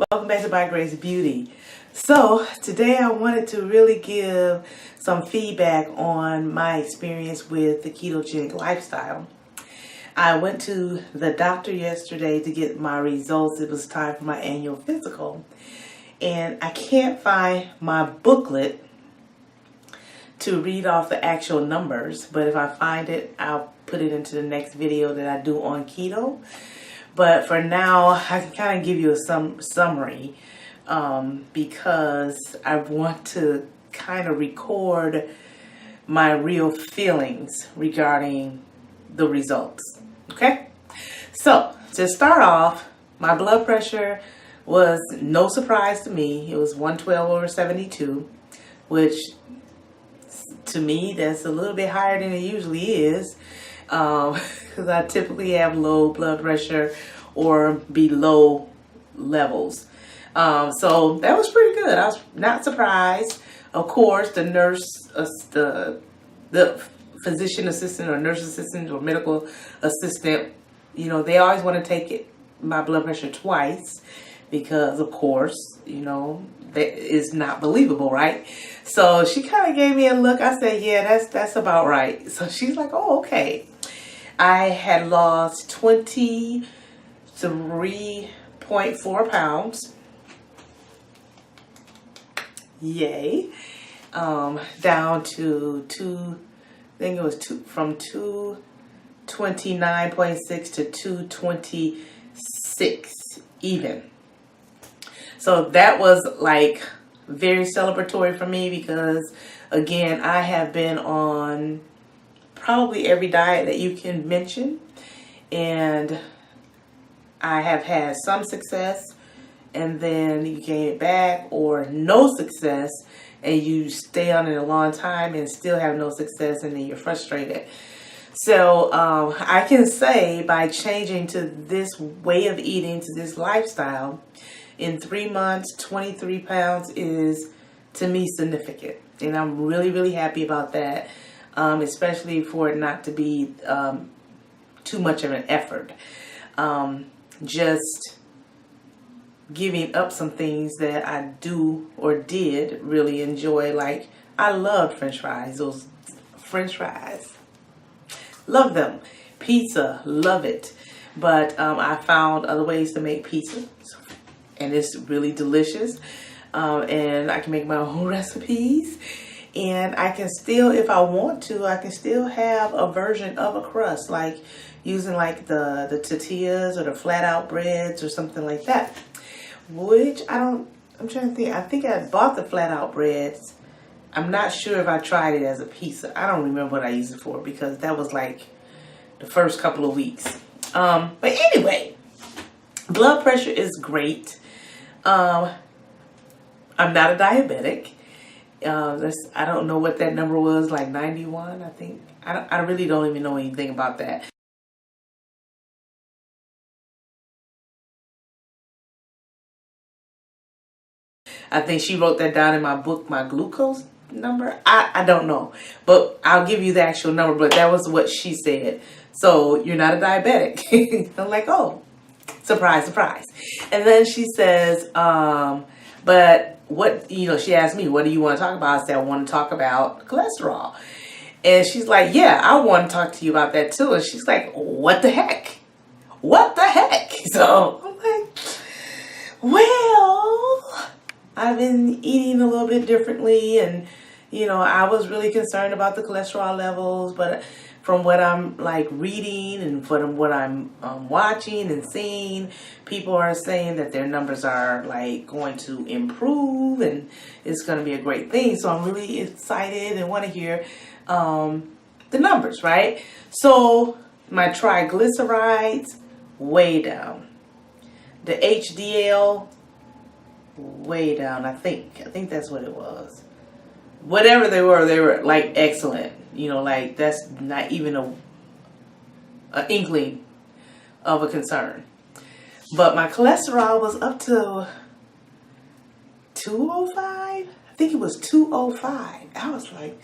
Welcome back to By Grace Beauty. So today I wanted to really give some feedback on my experience with the ketogenic lifestyle. I went to the doctor yesterday to get my results. It was time for my annual physical. And I can't find my booklet to read off the actual numbers, but if I find it, I'll put it into the next video that I do on keto. But for now, I can kind of give you a summary because I want to kind of record my real feelings regarding the results. Okay? So, to start off, my blood pressure was no surprise to me. It was 112/72, which to me, that's a little bit higher than it usually is. Because I typically have low blood pressure or below levels. So that was pretty good. I was not surprised. Of course, the nurse, the physician assistant or nurse assistant or medical assistant, they always want to take my blood pressure twice because, of course, that is not believable, right? So she kind of gave me a look. I said, yeah, that's about right. So she's like, oh, okay. I had lost 23.4 pounds. Yay. Down to I think it was from 229.6 to 226 even. So that was like very celebratory for me because, again, I have been on probably every diet that you can mention, and I have had some success and then you gain it back, or no success and you stay on it a long time and still have no success and then you're frustrated. So I can say by changing to this way of eating, to this lifestyle, in 3 months, 23 pounds is, to me, significant. And I'm really, really happy about that. Especially for it not to be too much of an effort. Just giving up some things that I do or did really enjoy. Like, I loved French fries. Those French fries. Love them. Pizza. Love it. But I found other ways to make pizza. And it's really delicious. And I can make my own recipes. And I can still, if I want to, I can still have a version of a crust, like using like the tortillas or the flat out breads or something like that. Which I'm trying to think. I think I bought the flat out breads. I'm not sure if I tried it as a pizza. I don't remember what I used it for because that was like the first couple of weeks. But anyway, blood pressure is great. I'm not a diabetic. I don't know what that number was, like 91, I think. I really don't even know anything about that. I think she wrote that down in my book, my glucose number. I don't know, but I'll give you the actual number, but that was what she said. So you're not a diabetic. I'm like, oh, surprise, surprise. And then she says, but what, she asked me, what do you want to talk about? I said, I want to talk about cholesterol. And she's like, yeah, I want to talk to you about that too. And she's like, what the heck? What the heck? So I'm like, well, I've been eating a little bit differently, and I was really concerned about the cholesterol levels, but from what I'm like reading and from what I'm watching and seeing, people are saying that their numbers are like going to improve and it's going to be a great thing. So I'm really excited and want to hear the numbers, right? So my triglycerides, way down. The HDL, way down. I think that's what it was. Whatever they were like excellent. Like that's not even a inkling of a concern. But my cholesterol was up to 205. I think it was 205. I was like,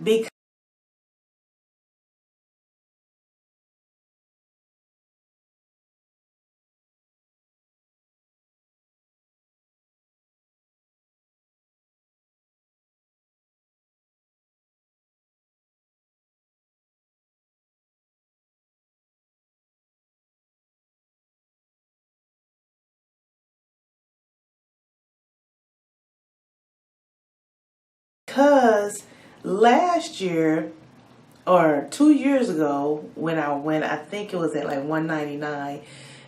because because last year or 2 years ago when I went, I think it was at like 199,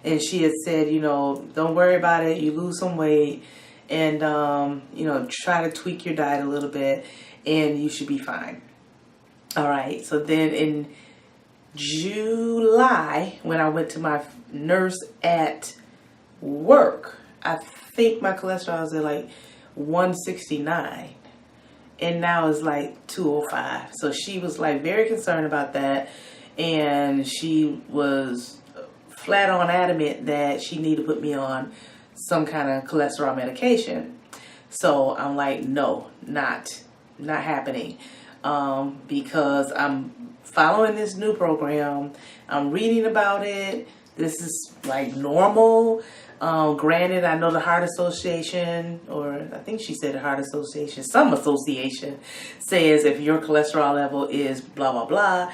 and she had said, don't worry about it. You lose some weight and, try to tweak your diet a little bit and you should be fine. All right. So then in July, when I went to my nurse at work, I think my cholesterol was at like 169. And now it's like 205. So she was like very concerned about that. And she was flat on adamant that she needed to put me on some kind of cholesterol medication. So I'm like, no, not happening. Because I'm following this new program. I'm reading about it. This is like normal. Granted, I know the Heart Association, or I think she said the Heart Association, some association says if your cholesterol level is blah, blah, blah,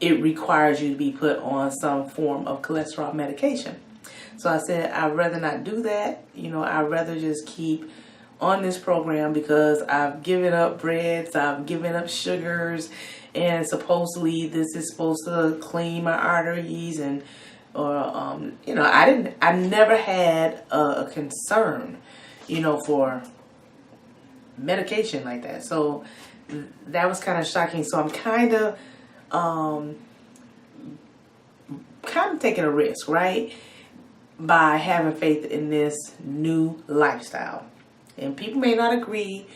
it requires you to be put on some form of cholesterol medication. So I said, I'd rather not do that. I'd rather just keep on this program because I've given up breads, I've given up sugars, and supposedly this is supposed to clean my arteries I never had a concern, for medication like that. So that was kind of shocking. So I'm kind of taking a risk, right? By having faith in this new lifestyle. And people may not agree,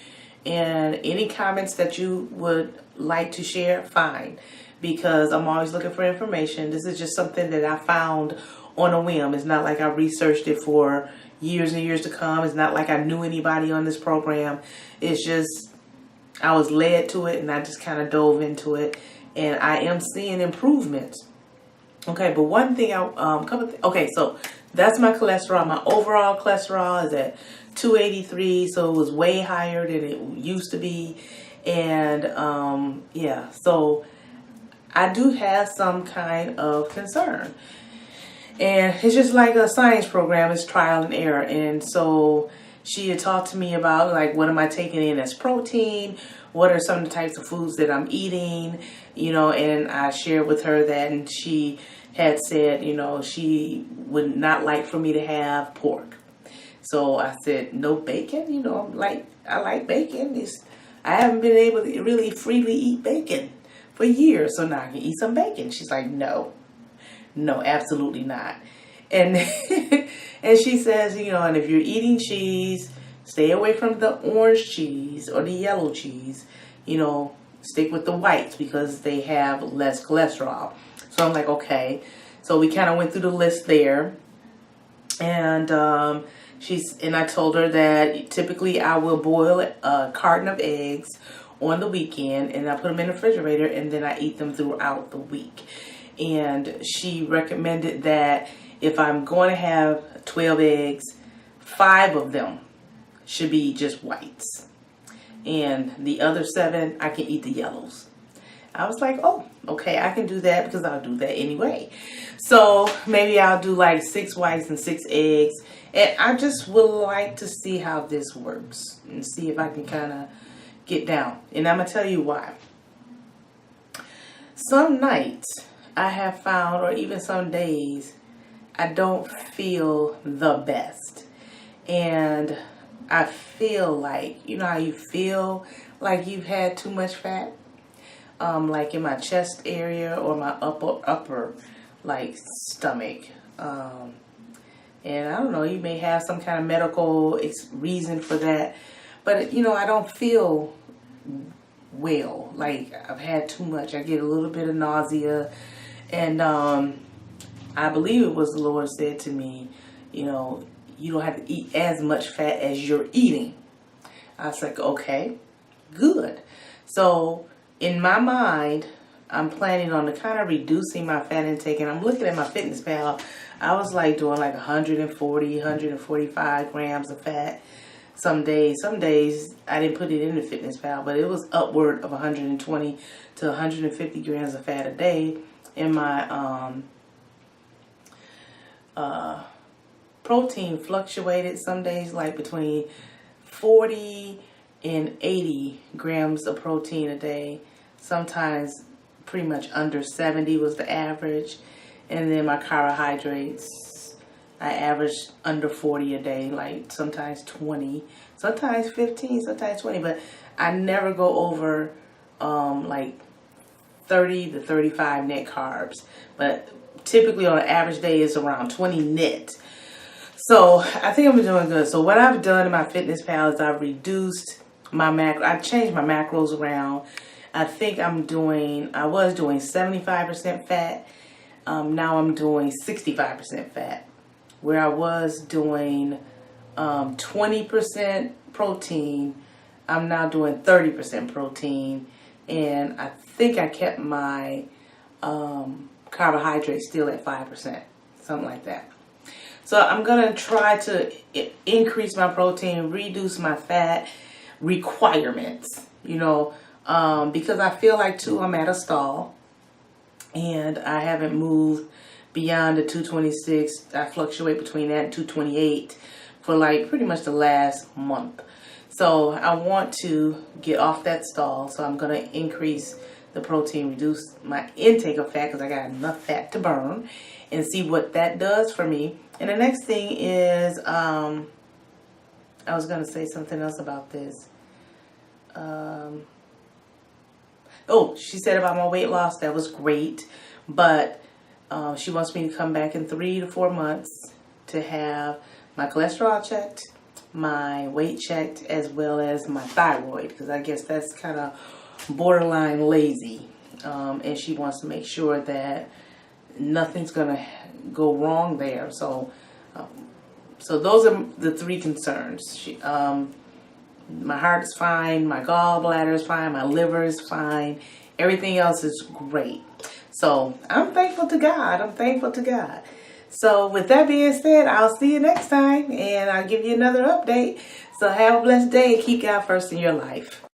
and any comments that you would like to share, fine. Because I'm always looking for information. This is just something that I found on a whim. It's not like I researched it for years and years to come. It's not like I knew anybody on this program. It's just I was led to it and I just kind of dove into it. And I am seeing improvements. Okay, but one thing so that's my cholesterol. My overall cholesterol is at 283, so it was way higher than it used to be. And so I do have some kind of concern. And it's just like a science program. It's trial and error. And so she had talked to me about, like, what am I taking in as protein? What are some of the types of foods that I'm eating? And I shared with her that, and she had said, she would not like for me to have pork. So I said, no bacon? I like bacon. I haven't been able to really freely eat bacon for years, so now I can eat some bacon. She's like, no, absolutely not. And and she says, and if you're eating cheese, stay away from the orange cheese or the yellow cheese. Stick with the whites because they have less cholesterol. So I'm like, okay. So we kind of went through the list there, and I told her that typically I will boil a carton of eggs on the weekend, and I put them in the refrigerator, and then I eat them throughout the week. And she recommended that if I'm going to have 12 eggs, 5 of them should be just whites, and the other 7 I can eat the yellows. I was like, oh, okay, I can do that because I'll do that anyway. So maybe I'll do like 6 whites and 6 eggs, and I just would like to see how this works and see if I can kind of get down. And I'm going to tell you why. Some nights I have found, or even some days, I don't feel the best. And I feel like, how you feel like you've had too much fat? Like in my chest area or my upper like stomach. And I don't know, you may have some kind of medical reason for that. But, I don't feel well. Like I've had too much. I get a little bit of nausea. And I believe it was the Lord said to me, you don't have to eat as much fat as you're eating. I was like, okay, good. So in my mind, I'm planning on kind of reducing my fat intake. And I'm looking at my FitnessPal. I was like doing like 140, 145 grams of fat. Some days I didn't put it in the FitnessPal, but it was upward of 120 to 150 grams of fat a day. And my protein fluctuated some days, like between 40 in 80 grams of protein a day. Sometimes pretty much under 70 was the average. And then my carbohydrates, I averaged under 40 a day, like sometimes 20, sometimes 15, sometimes 20. But I never go over like 30 to 35 net carbs. But typically on an average day is around 20 net. So I think I'm doing good. So what I've done in my Fitness Pal is I've reduced my macro. I changed my macros around. I think I was doing 75% fat. Now I'm doing 65% fat. Where I was doing 20% protein, I'm now doing 30% protein. And I think I kept my carbohydrates still at 5%, something like that. So I'm going to try to increase my protein, reduce my fat requirements, because I feel like, too, I'm at a stall. And I haven't moved beyond the 226. I fluctuate between that and 228 for like pretty much the last month. So I want to get off that stall. So I'm going to increase the protein, reduce my intake of fat because I got enough fat to burn, and see what that does for me. And the next thing is, I was going to say something else about this. Oh, she said about my weight loss. That was great. But she wants me to come back in 3 to 4 months to have my cholesterol checked, my weight checked, as well as my thyroid. Because I guess that's kind of borderline lazy. And she wants to make sure that nothing's going to go wrong there. So those are the 3 concerns. My heart's fine, my gallbladder is fine, my liver is fine, everything else is great. So I'm thankful to God. I'm thankful to God. So with that being said, I'll see you next time, and I'll give you another update. So have a blessed day and keep God first in your life.